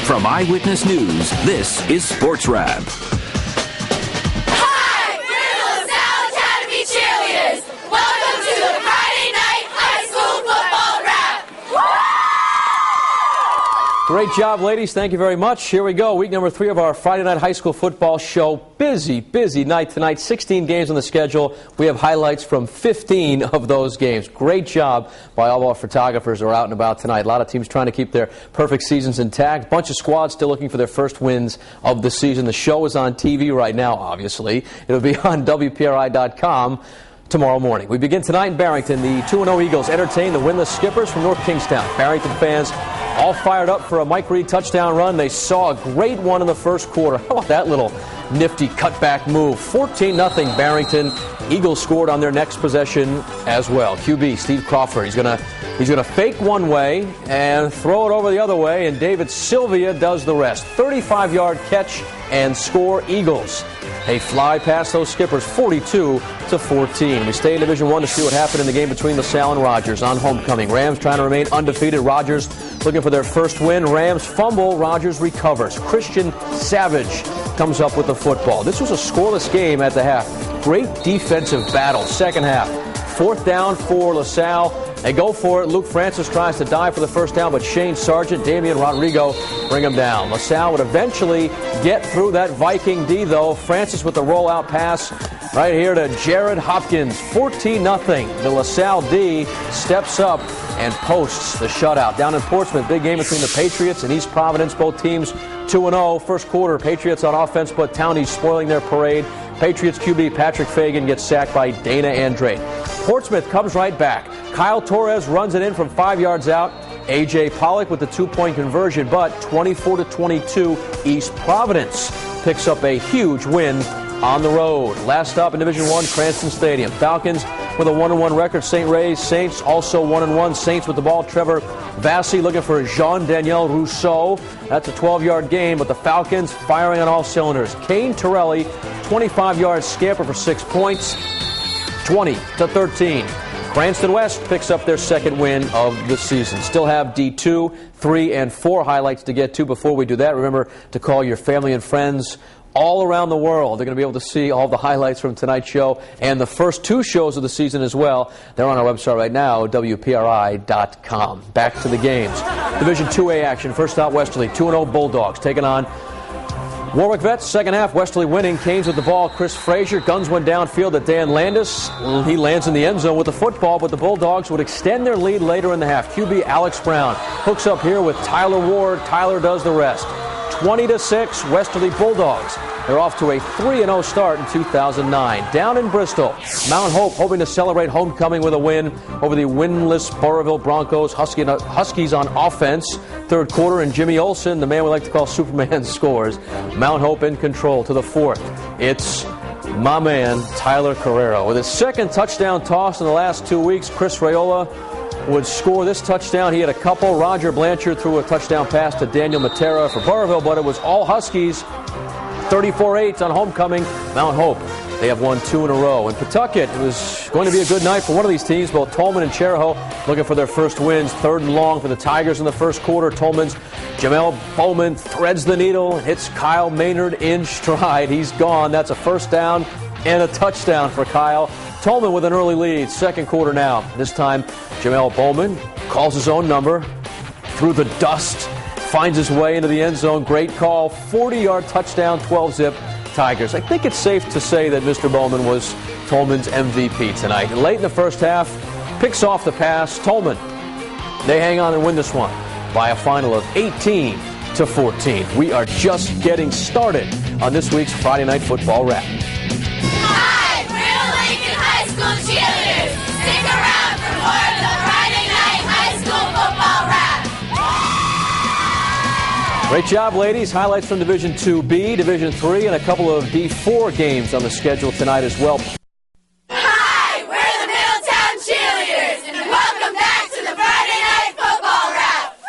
From Eyewitness News, this is Sports Wrap. Hi, we're the LaSalle Academy Cheerleaders. Welcome to the Friday Night High School Football Wrap. Great job, ladies. Thank you very much. Here we go. Week number 3 of our Friday Night High School Football show. Busy night tonight. 16 games on the schedule. We have highlights from 15 of those games. Great job by all of our photographers who are out and about tonight. A lot of teams trying to keep their perfect seasons intact. Bunch of squads still looking for their first wins of the season. The show is on TV right now, obviously. It'll be on WPRI.com tomorrow morning. We begin tonight in Barrington. The 2-0 Eagles entertain the winless Skippers from North Kingstown. Barrington fans all fired up for a Mike Reed touchdown run. They saw a great one in the first quarter. How about that little nifty cutback move? 14-0 Barrington. Eagles scored on their next possession as well. QB Steve Crawford. He's gonna fake one way and throw it over the other way, and David Sylvia does the rest. 35-yard catch and score. Eagles. They fly past those Skippers 42-14. We stay in Division 1 to see what happened in the game between LaSalle and Rogers on homecoming. Rams trying to remain undefeated. Rogers looking for their first win. Rams fumble. Rogers recovers. Christian Savage comes up with the football. This was a scoreless game at the half. Great defensive battle. Second half. 4th down for LaSalle. They go for it. Luke Francis tries to dive for the first down, but Shane Sargent, Damian Rodrigo bring him down. LaSalle would eventually get through that Viking D, though. Francis with the rollout pass right here to Jared Hopkins. 14-0. The LaSalle D steps up and posts the shutout. Down in Portsmouth, big game between the Patriots and East Providence. Both teams 2-0. First quarter, Patriots on offense, but Townie's spoiling their parade. Patriots QB Patrick Fagan gets sacked by Dana Andrade. Portsmouth comes right back. Kyle Torres runs it in from 5 yards out. A.J. Pollock with the 2-point conversion, but 24-22, East Providence picks up a huge win on the road. Last stop in Division 1, Cranston Stadium. Falcons with a 1-1 record. St. Ray's Saints also 1-1. Saints with the ball. Trevor Vassie looking for Jean-Daniel Rousseau. That's a 12-yard gain, but the Falcons firing on all cylinders. Kane Torelli, 25-yard scamper for 6 points, 20-13. Cranston West picks up their second win of the season. Still have D2, 3, and 4 highlights to get to. Before we do that, remember to call your family and friends all around the world. They're going to be able to see all the highlights from tonight's show and the first 2 shows of the season as well. They're on our website right now, WPRI.com. Back to the games. Division 2A action. First out, Westerly, 2-0 Bulldogs taking on Warwick Vets. Second half, Westerly winning. Canes with the ball. Chris Frazier guns one downfield at Dan Landis. He lands in the end zone with the football, but the Bulldogs would extend their lead later in the half. QB Alex Brown hooks up here with Tyler Ward. Tyler does the rest. 20-6, Westerly Bulldogs. They're off to a 3-0 start in 2009. Down in Bristol, Mount Hope hoping to celebrate homecoming with a win over the winless Burrillville Broncos. Huskies on offense. Third quarter, and Jimmy Olsen, the man we like to call Superman, scores. Mount Hope in control to the 4th. It's my man, Tyler Carrero. With his second touchdown toss in the last 2 weeks, Chris Raiola would score this touchdown. He had a couple. Roger Blanchard threw a touchdown pass to Daniel Matera for Burrillville, but it was all Huskies. 34-8 on homecoming. Mount Hope, they have won 2 in a row. In Pawtucket, it was going to be a good night for one of these teams. Both Tolman and Chariho looking for their first wins. 3rd and long for the Tigers in the first quarter. Tolman's Jamel Bowman threads the needle, hits Kyle Maynard in stride. He's gone. That's a first down and a touchdown for Kyle. Tolman with an early lead. Second quarter now. This time, Jamel Bowman calls his own number through the dust. Finds his way into the end zone. Great call. 40-yard touchdown, 12-zip Tigers. I think it's safe to say that Mr. Bowman was Tolman's MVP tonight. Late in the first half, picks off the pass. Tolman, they hang on and win this one by a final of 18-14. We are just getting started on this week's Friday Night Football Wrap. Hi, we're the Lincoln High School Cheerleaders. Stick around for more of the Friday Night High School Football Wrap. Great job, ladies. Highlights from Division 2B, Division 3, and a couple of D4 games on the schedule tonight as well. Hi, we're the Middletown Cheerleaders, and welcome back to the Friday Night Football Wrap.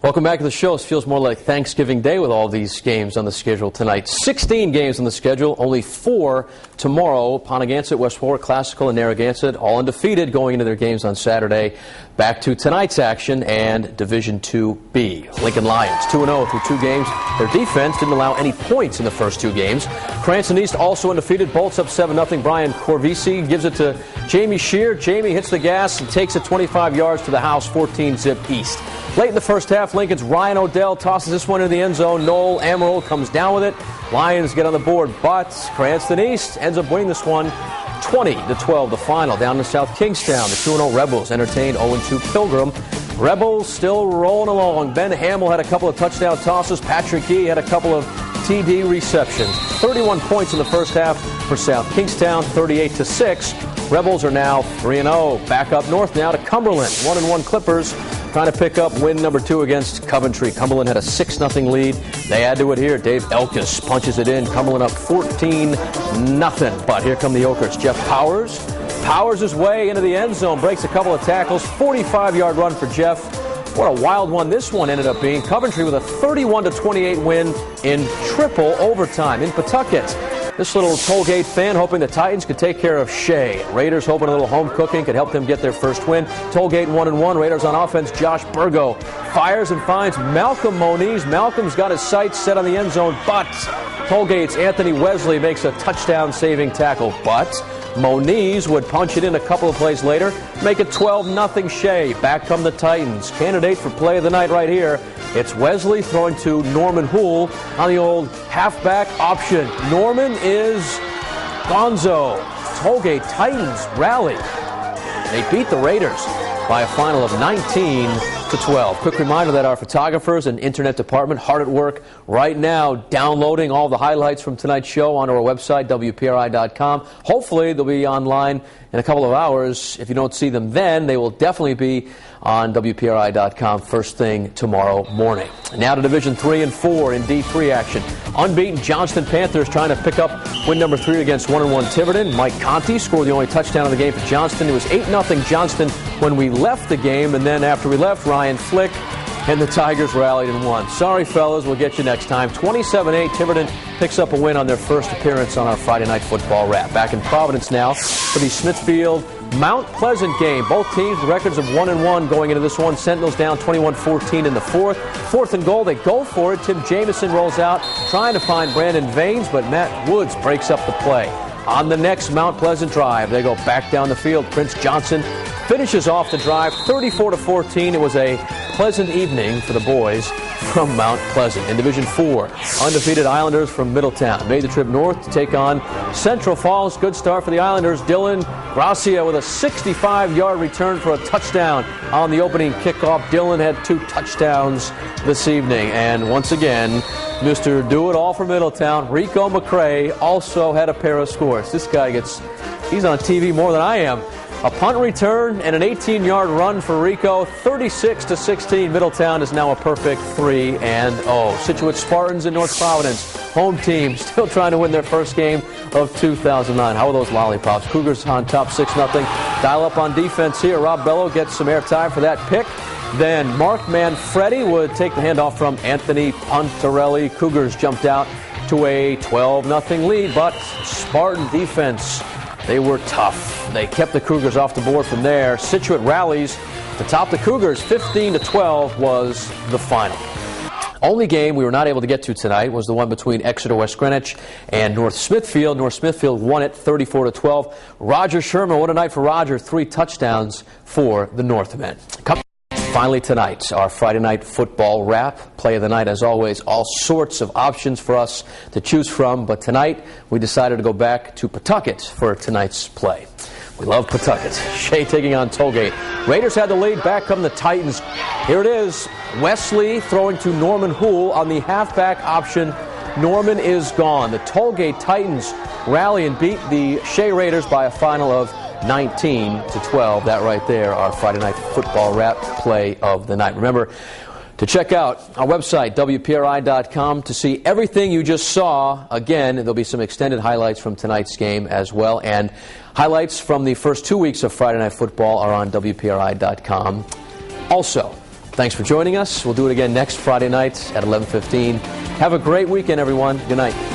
Well, Welcome back to the show. It feels more like Thanksgiving Day with all these games on the schedule tonight. 16 games on the schedule, only 4 tomorrow. Pontigansett, West Warwick, Classical, and Narragansett all undefeated going into their games on Saturday. Back to tonight's action and Division 2B. Lincoln Lions 2-0 through 2 games. Their defense didn't allow any points in the first 2 games. Cranston East also undefeated. Bolts up 7-0. Brian Corvisi gives it to Jamie Shear. Jamie hits the gas and takes it 25 yards to the house, 14-zip east. Late in the first half, Lincoln's Ryan Odell tosses this one into the end zone. Noel Amaral comes down with it. Lions get on the board, but Cranston East ends up winning this one 20-12, the final. Down to South Kingstown, the 2-0 Rebels entertained 0-2 Pilgrim. Rebels still rolling along. Ben Hamill had a couple of touchdown tosses. Patrick Gee had a couple of TD receptions. 31 points in the first half for South Kingstown, 38-6. Rebels are now 3-0. Back up north now to Cumberland. 1-1 Clippers trying to pick up win number 2 against Coventry. Cumberland had a 6-0 lead. They add to it here. Dave Elkis punches it in. Cumberland up 14-0. But here come the Okers. Jeff powers his way into the end zone, breaks a couple of tackles. 45-yard run for Jeff. What a wild one this one ended up being. Coventry with a 31-28 win in triple overtime in Pawtucket. This little Tollgate fan hoping the Titans could take care of Shea. Raiders hoping a little home cooking could help them get their first win. Tollgate 1-1. Raiders on offense. Josh Burgo fires and finds Malcolm Moniz. Malcolm's got his sights set on the end zone, but Tollgate's Anthony Wesley makes a touchdown-saving tackle. But Moniz would punch it in a couple of plays later, make it 12-0 Shea. Back come the Titans. Candidate for play of the night right here. It's Wesley throwing to Norman Hoole on the old halfback option. Norman is gonzo. Tollgate Titans rally. They beat the Raiders by a final of 19-12. Quick reminder that our photographers and internet department hard at work right now downloading all the highlights from tonight's show onto our website, WPRI.com. Hopefully they'll be online in a couple of hours. If you don't see them then, they will definitely be on WPRI.com first thing tomorrow morning. Now to Division 3 and 4 in D3 action. Unbeaten Johnston Panthers trying to pick up win number 3 against 1-1 Tiverton. Mike Conti scored the only touchdown of the game for Johnston. It was 8-0 Johnston when we left the game, and then after we left, Ryan Flick and the Tigers rallied and won. Sorry, fellas, we'll get you next time. 27-8, Tiverton picks up a win on their first appearance on our Friday Night Football Wrap. Back in Providence now for the Smithfield Mount Pleasant game. Both teams with records of 1-1 going into this one. Sentinels down 21-14 in the fourth. 4th and goal, they go for it. Tim Jamison rolls out, trying to find Brandon Vanes, but Matt Woods breaks up the play. On the next Mount Pleasant drive, they go back down the field. Prince Johnson finishes off the drive 34-14. It was a pleasant evening for the boys from Mount Pleasant. In Division 4, undefeated Islanders from Middletown made the trip north to take on Central Falls. Good start for the Islanders. Dylan Gracia with a 65-yard return for a touchdown on the opening kickoff. Dylan had 2 touchdowns this evening. And once again, Mr. Do-It-All for Middletown, Rico McCray, also had a pair of scores. This guy he's on TV more than I am. A punt return and an 18-yard run for Rico. 36-16. Middletown is now a perfect 3-0. Scituate Spartans in North Providence, home team, still trying to win their first game of 2009. How are those lollipops? Cougars on top 6-0. Dial up on defense here. Rob Bello gets some airtime for that pick. Then Mark Manfredi would take the handoff from Anthony Pontarelli. Cougars jumped out to a 12-0 lead, but Spartan defense, they were tough. They kept the Cougars off the board from there. Scituate rallies to top the Cougars. 15-12 was the final. Only game we were not able to get to tonight was the one between Exeter West Greenwich and North Smithfield. North Smithfield won it 34-12. Roger Sherman, what a night for Roger. 3 touchdowns for the Northmen. Finally tonight, our Friday Night Football Wrap. Play of the night, as always, all sorts of options for us to choose from. But tonight, we decided to go back to Pawtucket for tonight's play. We love Pawtucket. Shea taking on Tollgate. Raiders had the lead. Back come the Titans. Here it is. Wesley throwing to Norman Hoole on the halfback option. Norman is gone. The Tollgate Titans rally and beat the Shea Raiders by a final of 19-12. That right there, our Friday Night Football Wrap play of the night. Remember to check out our website, WPRI.com, to see everything you just saw. Again, there'll be some extended highlights from tonight's game as well. And highlights from the first 2 weeks of Friday Night Football are on WPRI.com. Also, Thanks for joining us. We'll do it again next Friday night at 11:15. Have a great weekend, everyone. Good night.